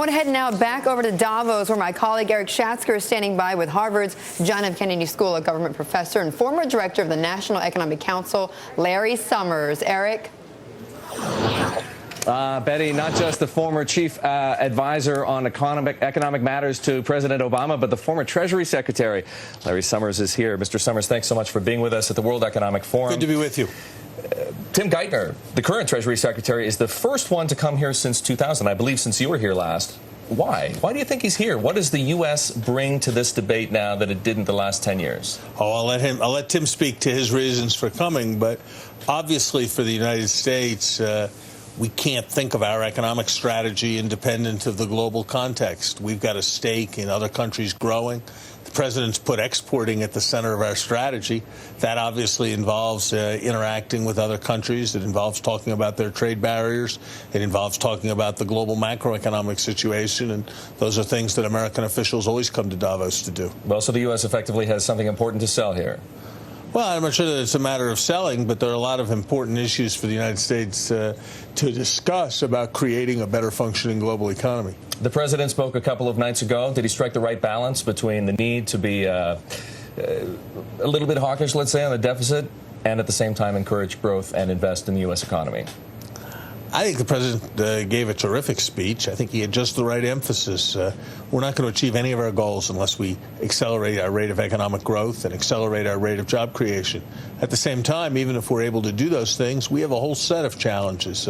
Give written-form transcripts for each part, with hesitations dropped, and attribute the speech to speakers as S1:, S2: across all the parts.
S1: want to head now back over to Davos, where my colleague Erik Schatzker is standing by with Harvard's John F. Kennedy School of Government professor and former director of the National Economic Council, Larry Summers. Erik?
S2: Betty, not just the former chief advisor on economic matters to President Obama, but the former Treasury Secretary. Larry Summers is here. Mr. Summers, thanks so much for being with us at the World Economic Forum.
S3: Good to be with you.
S2: Tim Geithner, the current Treasury Secretary, is the first one to come here since 2000, I believe, since you were here last. Why? Why do you think he's here? What does the U.S. bring to this debate now that it didn't the last 10 years?
S3: Oh, I'll let Tim speak to his reasons for coming, but obviously for the United States, we can't think of our economic strategy independent of the global context. We've got a stake in other countries growing. The president's put exporting at the center of our strategy. That obviously involves interacting with other countries. It involves talking about their trade barriers. It involves talking about the global macroeconomic situation. And those are things that American officials always come to Davos to do.
S2: Well, so the U.S. effectively has something important to sell here.
S3: Well, I'm not sure that it's a matter of selling, but there are a lot of important issues for the United States to discuss about creating a better functioning global economy.
S2: The president spoke a couple of nights ago. Did he strike the right balance between the need to be a little bit hawkish, let's say, on the deficit, and at the same time encourage growth and invest in the U.S. economy?
S3: I think the president gave a terrific speech. I think he had just the right emphasis. We're not going to achieve any of our goals unless we accelerate our rate of economic growth and accelerate our rate of job creation. At the same time, even if we're able to do those things, we have a whole set of challenges.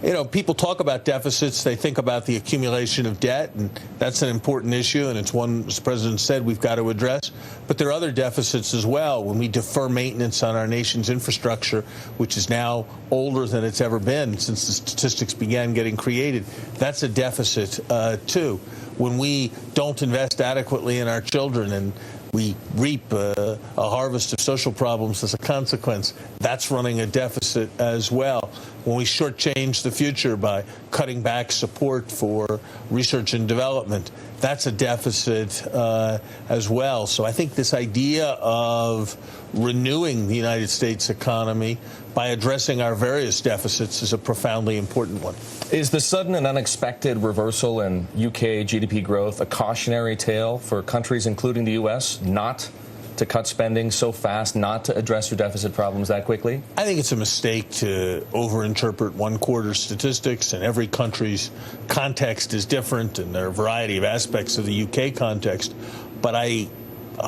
S3: You know, people talk about deficits. They think about the accumulation of debt, and that's an important issue, and it's one, as the president said, we've got to address. But there are other deficits as well. When we defer maintenance on our nation's infrastructure, which is now older than it's ever been since the statistics began getting created, that's a deficit, too. When we don't invest adequately in our children and we reap a harvest of social problems as a consequence, that's running a deficit as well. When we shortchange the future by cutting back support for research and development, that's a deficit as well. So I think this idea of renewing the United States economy by addressing our various deficits is a profoundly important one.
S2: Is the sudden and unexpected reversal in UK GDP growth a cautionary tale for countries, including the U.S., not to cut spending so fast, not to address your deficit problems that quickly?
S3: I think it's a mistake to overinterpret one-quarter statistics, and every country's context is different, and there are a variety of aspects of the UK context. But I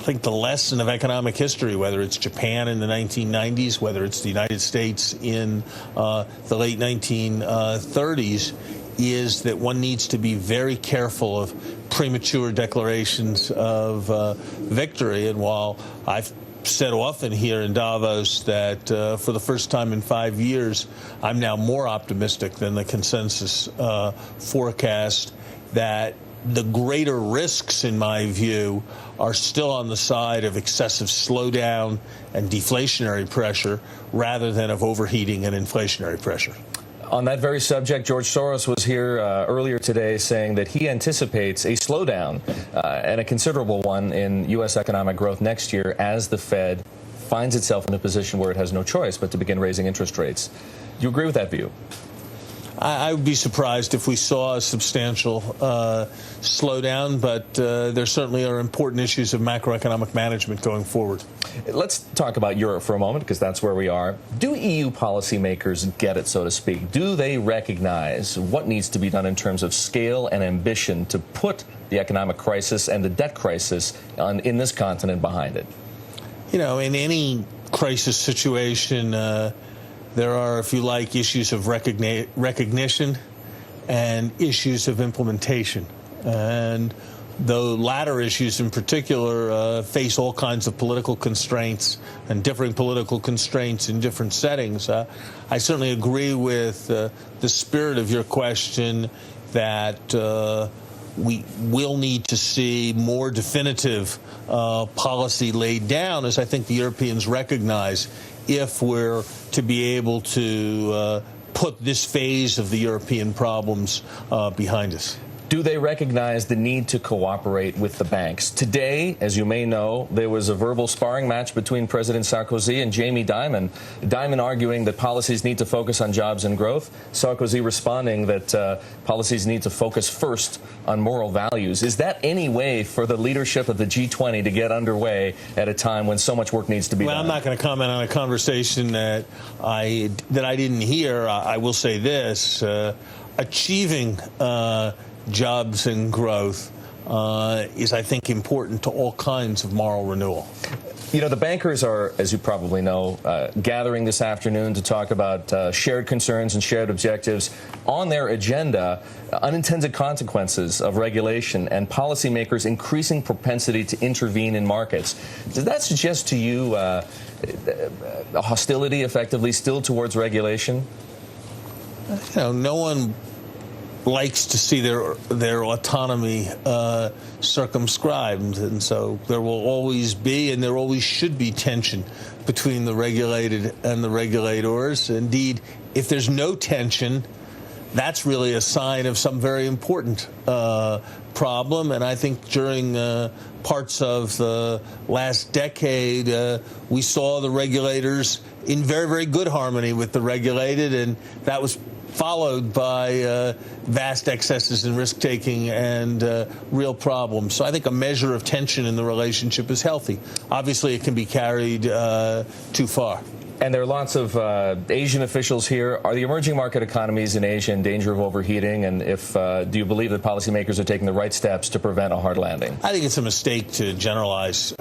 S3: think the lesson of economic history, whether it's Japan in the 1990s, whether it's the United States in the late 1930s, is that one needs to be very careful of premature declarations of victory. And while I've said often here in Davos that for the first time in 5 years, I'm now more optimistic than the consensus forecast, that the greater risks, in my view, are still on the side of excessive slowdown and deflationary pressure rather than of overheating and inflationary pressure.
S2: On that very subject, George Soros was here earlier today saying that he anticipates a slowdown and a considerable one in U.S. economic growth next year as the Fed finds itself in a position where it has no choice but to begin raising interest rates. Do you agree with that view?
S3: I would be surprised if we saw a substantial slowdown, but there certainly are important issues of macroeconomic management going forward.
S2: Let's talk about Europe for a moment, because that's where we are. Do EU policymakers get it, so to speak? Do they recognize what needs to be done in terms of scale and ambition to put the economic crisis and the debt crisis in this continent behind it?
S3: You know, in any crisis situation, there are, if you like, issues of recognition and issues of implementation. And the latter issues in particular face all kinds of political constraints and differing political constraints in different settings. I certainly agree with the spirit of your question that we will need to see more definitive policy laid down, as I think the Europeans recognize, if we're to be able to put this phase of the European problems behind us.
S2: do they recognize the need to cooperate with the banks? Today, as you may know, there was a verbal sparring match between President Sarkozy and Jamie Dimon. Dimon arguing that policies need to focus on jobs and growth. Sarkozy responding that policies need to focus first on moral values. Is that any way for the leadership of the G20 to get underway at a time when so much work needs to be done?
S3: I'm not going to comment on a conversation that I didn't hear. I will say this: achieving jobs and growth is, I think, important to all kinds of moral renewal.
S2: You know, the bankers are, as you probably know, gathering this afternoon to talk about shared concerns and shared objectives. On their agenda, unintended consequences of regulation and policymakers' increasing propensity to intervene in markets. Does that suggest to you a hostility, effectively, still towards regulation?
S3: You know, no one likes to see their autonomy circumscribed, and so there will always be, and there always should be, tension between the regulated and the regulators. Indeed, if there's no tension, that's really a sign of some very important problem. And I think during parts of the last decade, we saw the regulators in very, very good harmony with the regulated, and that was followed by vast excesses in risk-taking and real problems. So I think a measure of tension in the relationship is healthy. Obviously, it can be carried too far.
S2: And there are lots of Asian officials here. Are the emerging market economies in Asia in danger of overheating? And if do you believe that policymakers are taking the right steps to prevent a hard landing?
S3: I think it's a mistake to generalize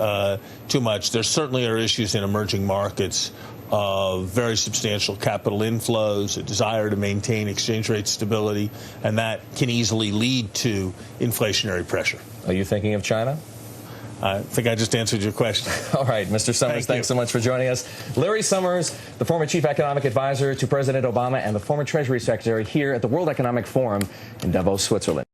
S3: too much. There certainly are issues in emerging markets of very substantial capital inflows, a desire to maintain exchange rate stability, and that can easily lead to inflationary pressure.
S2: Are you thinking of China?
S3: I think I just answered your question.
S2: All right, Mr. Summers, thanks so much for joining us. Larry Summers, the former chief economic advisor to President Obama and the former Treasury Secretary here at the World Economic Forum in Davos, Switzerland.